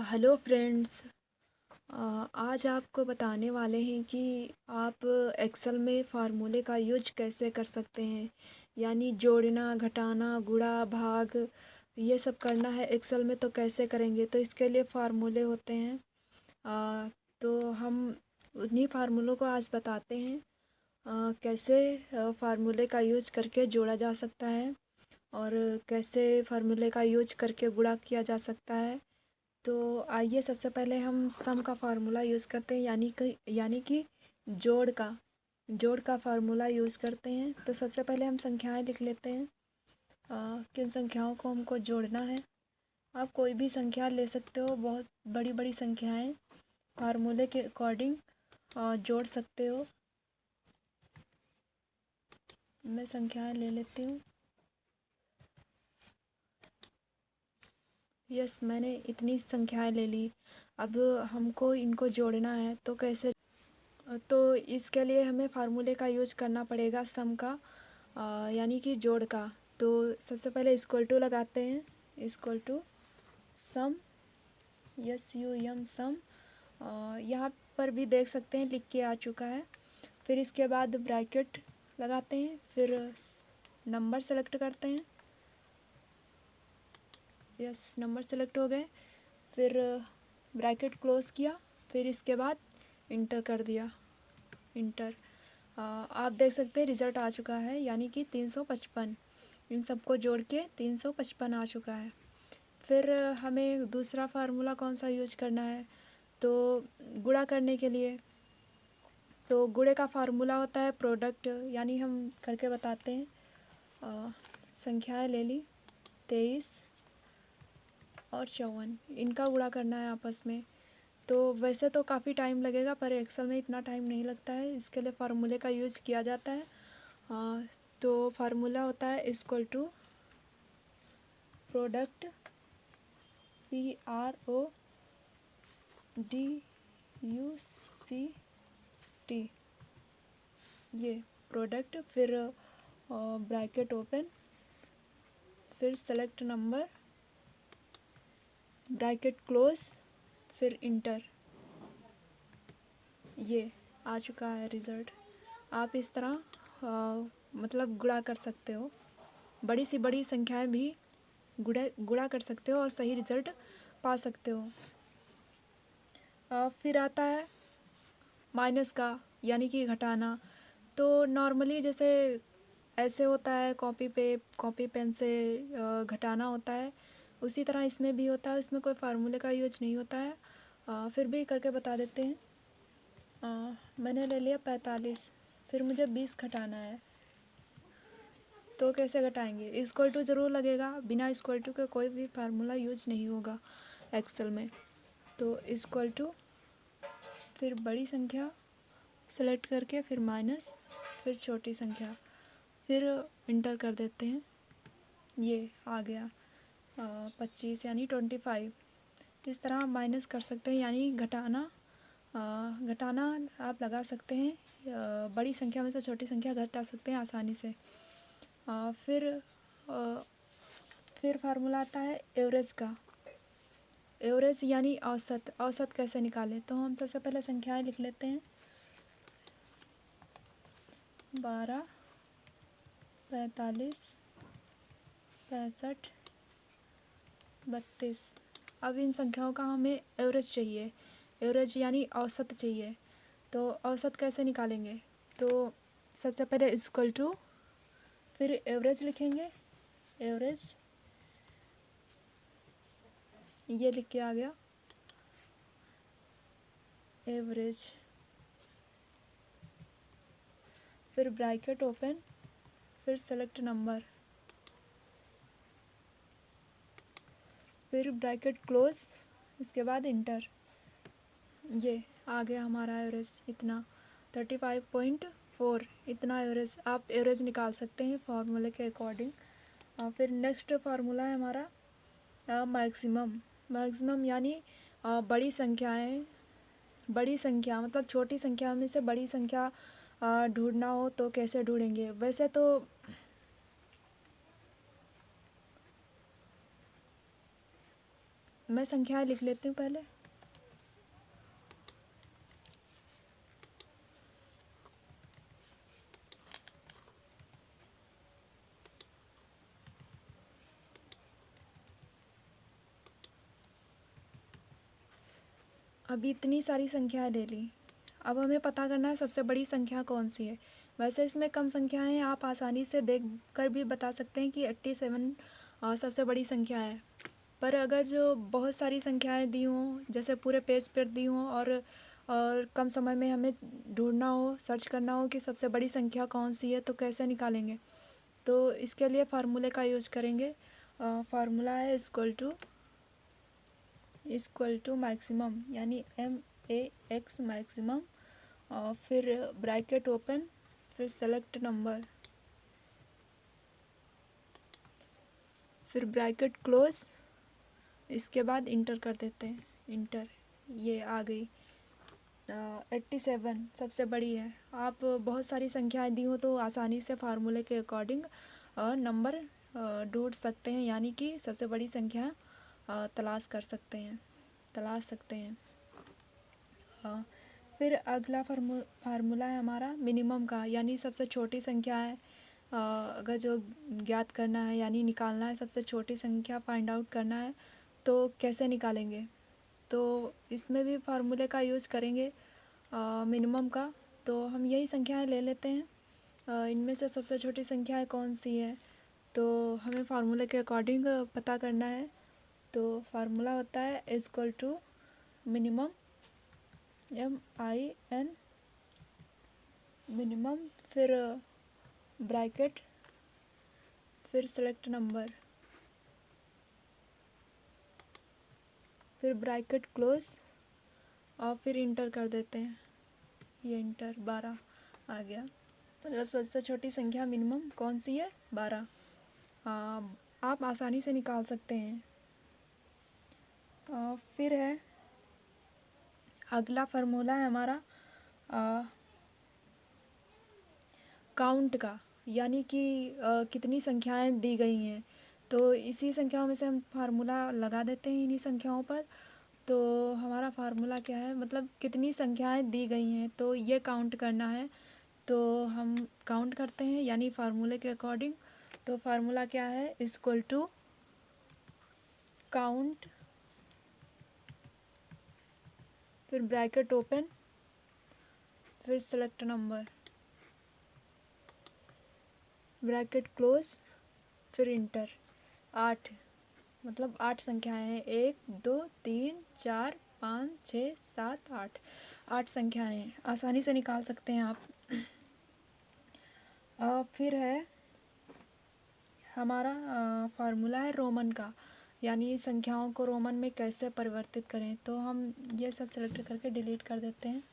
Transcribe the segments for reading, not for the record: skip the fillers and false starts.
Hello friends. आज आपको बताने वाले हैं कि आप एक्सेल में फार्मूले का यूज कैसे कर सकते हैं। यानी जोड़ना, घटाना, गुणा, भाग ये सब करना है एक्सेल में तो कैसे करेंगे। तो इसके लिए फार्मूले होते हैं। तो हम उन्हीं फार्मूलों को आज बताते हैं। कैसे फार्मूले का यूज करके जोड़ा जा सकता है और कैसे फार्मूले का यूज करके गुणा किया जा सकता है। तो आइए सबसे पहले हम सम का फार्मूला यूज़ करते हैं, यानी कि जोड़ का फार्मूला यूज़ करते हैं। तो सबसे पहले हम संख्याएं लिख लेते हैं। किन संख्याओं को हमको जोड़ना है। आप कोई भी संख्या ले सकते हो, बहुत बड़ी बड़ी संख्याएं फार्मूले के अकॉर्डिंग जोड़ सकते हो। मैं संख्याएं ले लेती हूँ। यस, मैंने इतनी संख्याएं ले ली। अब हमको इनको जोड़ना है तो कैसे। तो इसके लिए हमें फार्मूले का यूज करना पड़ेगा सम का, यानी कि जोड़ का। तो सबसे पहले इक्वल टू लगाते हैं। इक्वल टू सम, SUM सम। यहाँ पर भी देख सकते हैं लिख के आ चुका है। फिर इसके बाद ब्रैकेट लगाते हैं, फिर नंबर सेलेक्ट करते हैं। यस, नंबर सेलेक्ट हो गए। फिर ब्रैकेट क्लोज़ किया, फिर इसके बाद इंटर कर दिया। इंटर। आप देख सकते हैं रिज़ल्ट आ चुका है, यानी कि 355। इन सबको जोड़ के 355 आ चुका है। फिर हमें दूसरा फार्मूला कौन सा यूज करना है, तो गुणा करने के लिए। तो गुणे का फार्मूला होता है प्रोडक्ट, यानी हम करके बताते हैं। संख्याएं ले ली 23 और 54, इनका गुणा करना है आपस में। तो वैसे तो काफ़ी टाइम लगेगा, पर एक्सेल में इतना टाइम नहीं लगता है, इसके लिए फार्मूले का यूज़ किया जाता है। तो फार्मूला होता है इक्वल टू प्रोडक्ट PRODUCT, ये प्रोडक्ट। फिर ब्रैकेट ओपन, फिर सेलेक्ट नंबर, ब्रैकेट क्लोज, फिर इंटर। ये आ चुका है रिज़ल्ट। आप इस तरह मतलब गुणा कर सकते हो, बड़ी सी बड़ी संख्याएं भी गुणा कर सकते हो और सही रिज़ल्ट पा सकते हो। फिर आता है माइनस का, यानी कि घटाना। तो नॉर्मली जैसे ऐसे होता है, कॉपी पेन से घटाना होता है, उसी तरह इसमें भी होता है। इसमें कोई फार्मूले का यूज नहीं होता है। फिर भी करके बता देते हैं। मैंने ले लिया 45, फिर मुझे 20 घटाना है। तो कैसे घटाएंगे, इक्वल टू ज़रूर लगेगा, बिना इक्वल टू के कोई भी फार्मूला यूज नहीं होगा एक्सेल में। तो इक्वल टू, फिर बड़ी संख्या सेलेक्ट करके, फिर माइनस, फिर छोटी संख्या, फिर इंटर कर देते हैं। ये आ गया 25, यानी 25। इस तरह माइनस कर सकते हैं, यानी घटाना। घटाना आप लगा सकते हैं, बड़ी संख्या में से छोटी संख्या घटा सकते हैं आसानी से। फिर फार्मूला आता है एवरेज का। एवरेज यानी औसत। औसत कैसे निकालें, तो हम सबसे पहले संख्याएं लिख लेते हैं। 12, 45, 65, 32। अब इन संख्याओं का हमें एवरेज चाहिए। एवरेज यानी औसत चाहिए। तो औसत कैसे निकालेंगे, तो सबसे पहले इक्वल टू, फिर एवरेज लिखेंगे। एवरेज, ये लिख के आ गया एवरेज। फिर ब्रैकेट ओपन, फिर सेलेक्ट नंबर, फिर ब्रैकेट क्लोज, इसके बाद इंटर। ये आ गया हमारा एवरेज। इतना 35.4, इतना एवरेज। आप एवरेज निकाल सकते हैं फार्मूले के अकॉर्डिंग। फिर नेक्स्ट फार्मूला है हमारा मैक्सिमम। मैक्सिमम यानी बड़ी संख्याएं, बड़ी संख्या मतलब छोटी संख्या में से बड़ी संख्या ढूंढना हो तो कैसे ढूंढेंगे। वैसे तो मैं संख्याएं लिख लेती हूँ पहले। अभी इतनी सारी संख्याएं ले ली। अब हमें पता करना है सबसे बड़ी संख्या कौन सी है। वैसे इसमें कम संख्याएं हैं, आप आसानी से देख कर भी बता सकते हैं कि 87 सबसे बड़ी संख्या है। पर अगर जो बहुत सारी संख्याएं दी हों, जैसे पूरे पेज पर दी हों, और कम समय में हमें ढूंढना हो, सर्च करना हो कि सबसे बड़ी संख्या कौन सी है, तो कैसे निकालेंगे। तो इसके लिए फार्मूले का यूज़ करेंगे। फार्मूला है इक्वल टू मैक्सिमम, यानी MAX मैक्सिमम, फिर ब्रैकेट ओपन, फिर सेलेक्ट नंबर, फिर ब्रैकेट क्लोज, इसके बाद इंटर कर देते हैं। इंटर, ये आ गई 87 सबसे बड़ी है। आप बहुत सारी संख्याएं दी हो तो आसानी से फार्मूले के अकॉर्डिंग नंबर ढूंढ सकते हैं, यानी कि सबसे बड़ी संख्या तलाश सकते हैं। फिर अगला फार्मूला है हमारा मिनिमम का, यानी सबसे छोटी संख्या है। अगर जो ज्ञात करना है, यानी निकालना है, सबसे छोटी संख्या फाइंड आउट करना है, तो कैसे निकालेंगे। तो इसमें भी फार्मूले का यूज़ करेंगे मिनिमम का। तो हम यही संख्याएं ले लेते हैं। इनमें से सबसे छोटी संख्या कौन सी है, तो हमें फार्मूले के अकॉर्डिंग पता करना है। तो फार्मूला होता है equal to minimum, MIN minimum, फिर ब्रैकेट, फिर सेलेक्ट नंबर, फिर ब्रैकेट क्लोज, और फिर इंटर कर देते हैं। ये इंटर 12 आ गया। मतलब सबसे छोटी संख्या मिनिमम कौन सी है, 12। आप आसानी से निकाल सकते हैं। फिर है अगला फार्मूला है हमारा काउंट का, यानी कि कितनी संख्याएं दी गई हैं। तो इसी संख्याओं में से हम फार्मूला लगा देते हैं इन्हीं संख्याओं पर। तो हमारा फार्मूला क्या है, मतलब कितनी संख्याएं दी गई हैं, तो ये काउंट करना है। तो हम काउंट करते हैं, यानी फार्मूले के अकॉर्डिंग। तो फार्मूला क्या है, इक्वल टू काउंट, फिर ब्रैकेट ओपन, फिर सेलेक्ट नंबर, ब्रैकेट क्लोज, फिर इंटर। 8, मतलब 8 संख्याएं हैं। 1 2 3 4 5 6 7 8, 8 संख्याएं हैं, आसानी से निकाल सकते हैं आप। फिर है हमारा फार्मूला है रोमन का, यानी संख्याओं को रोमन में कैसे परिवर्तित करें। तो हम ये सब सेलेक्ट करके डिलीट कर देते हैं।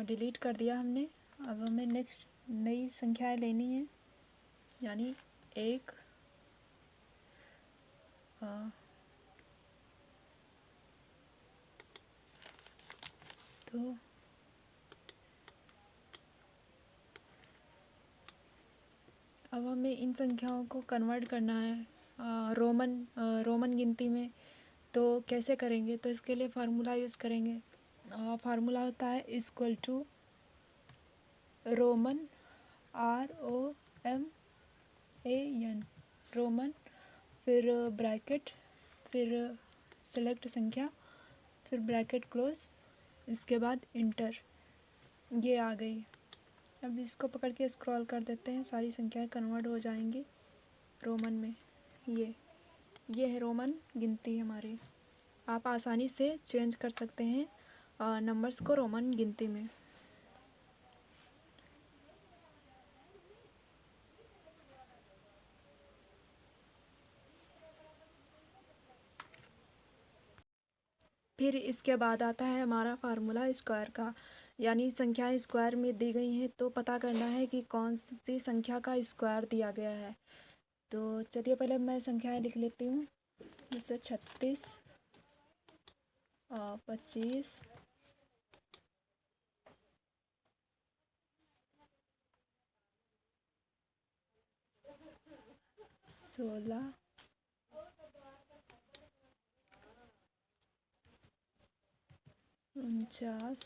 डिलीट कर दिया हमने। अब हमें नेक्स्ट नई संख्याएं लेनी है, यानी 1 तो अब हमें इन संख्याओं को कन्वर्ट करना है रोमन गिनती में। तो कैसे करेंगे, तो इसके लिए फार्मूला यूज़ करेंगे। फार्मूला होता है equal to Roman, ROMAN, Roman, फिर ब्रैकेट, फिर सेलेक्ट संख्या, फिर ब्रैकेट क्लोज, इसके बाद इंटर। ये आ गई। अब इसको पकड़ के स्क्रॉल कर देते हैं, सारी संख्याएं कन्वर्ट हो जाएंगी रोमन में। ये है रोमन गिनती हमारी। आप आसानी से चेंज कर सकते हैं नंबर्स को रोमन गिनती में। फिर इसके बाद आता है हमारा फार्मूला स्क्वायर का, यानी संख्याएं स्क्वायर में दी गई हैं, तो पता करना है कि कौन सी संख्या का स्क्वायर दिया गया है। तो चलिए पहले मैं संख्याएं लिख लेती हूँ, जैसे 36, 25, 16 49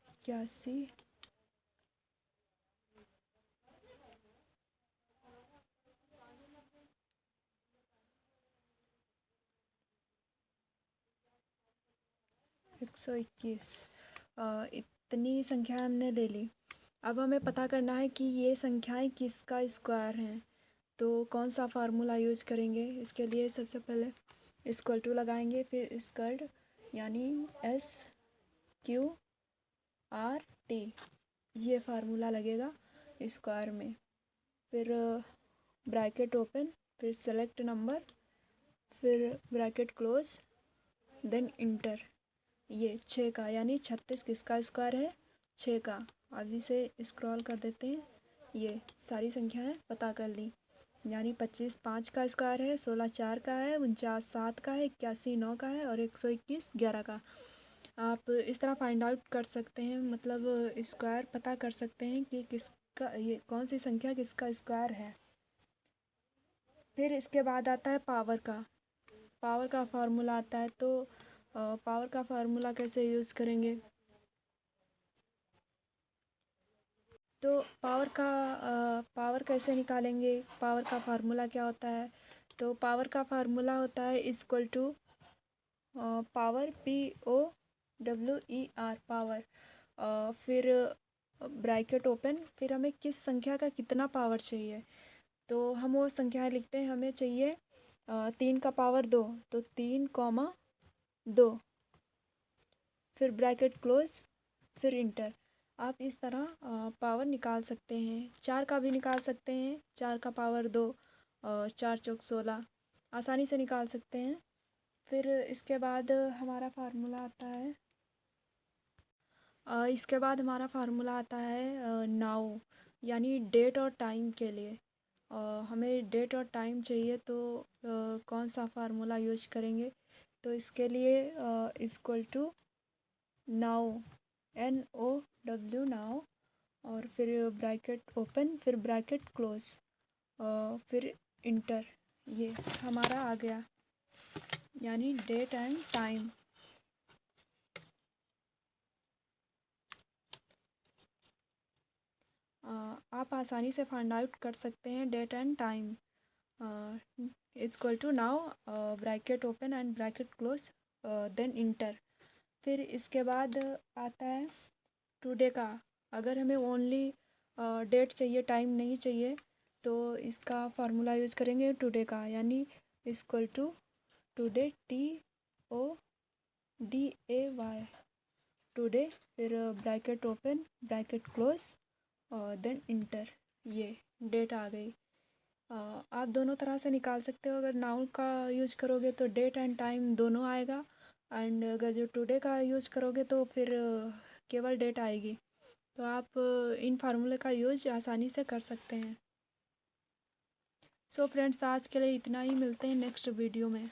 81 121। इतनी संख्या हमने ले ली। अब हमें पता करना है कि ये संख्याएं किसका स्क्वायर हैं। तो कौन सा फार्मूला यूज़ करेंगे इसके लिए? सबसे पहले इक्वल टू लगाएंगे, फिर स्क्वायर्ड यानी SQRT, ये फार्मूला लगेगा स्क्वायर में। फिर ब्रैकेट ओपन, फिर सेलेक्ट नंबर, फिर ब्रैकेट क्लोज, देन इंटर। ये 6 का यानी 36 किसका स्क्वायर है? 6 का। अब इसे स्क्रॉल कर देते हैं। ये सारी संख्याएं पता कर ली, यानी 25 5 का स्क्वायर है, 16 4 का है, 49 7 का है, 81 9 का है और 121 11 का। आप इस तरह फाइंड आउट कर सकते हैं, मतलब स्क्वायर पता कर सकते हैं कि किसका, ये कौन सी संख्या किसका स्क्वायर है। फिर इसके बाद आता है पावर का। पावर का फार्मूला आता है, तो पावर का फार्मूला कैसे यूज़ करेंगे? तो पावर कैसे निकालेंगे? पावर का फार्मूला क्या होता है? तो पावर का फार्मूला होता है equal to power, POWER, power. फिर ब्रैकेट ओपन, फिर हमें किस संख्या का कितना पावर चाहिए, तो हम वो संख्याएं लिखते हैं। हमें चाहिए 3 का पावर 2, तो 3,2, फिर ब्रैकेट क्लोज, फिर इंटर। आप इस तरह पावर निकाल सकते हैं। 4 का भी निकाल सकते हैं, 4 का पावर 2, 4 चौक 16, आसानी से निकाल सकते हैं। फिर इसके बाद हमारा फार्मूला आता है नाउ, यानी डेट और टाइम के लिए। हमें डेट और टाइम चाहिए, तो कौन सा फार्मूला यूज करेंगे? तो इसके लिए equal to now, NOW, now, और फिर ब्रैकेट ओपन, फिर ब्रैकेट क्लोज, फिर इंटर। ये हमारा आ गया, यानी डेट एंड टाइम। आप आसानी से फाइंड आउट कर सकते हैं date and time. Equal to now, bracket open and bracket close, then enter. फिर इसके बाद आता है टुडे का। अगर हमें ओनली डेट चाहिए, टाइम नहीं चाहिए, तो इसका फार्मूला यूज़ करेंगे टुडे का, यानी equal to today, TODAY, today, फिर ब्रैकेट ओपन ब्रैकेट क्लोज और देन इंटर। ये डेट आ गई। आप दोनों तरह से निकाल सकते हो। अगर नाउन का यूज करोगे तो डेट एंड टाइम दोनों आएगा, एंड अगर जो टुडे का यूज करोगे तो फिर केवल डेट आएगी। तो आप इन फार्मूले का यूज आसानी से कर सकते हैं। सो फ्रेंड्स, आज के लिए इतना ही। मिलते हैं नेक्स्ट वीडियो में।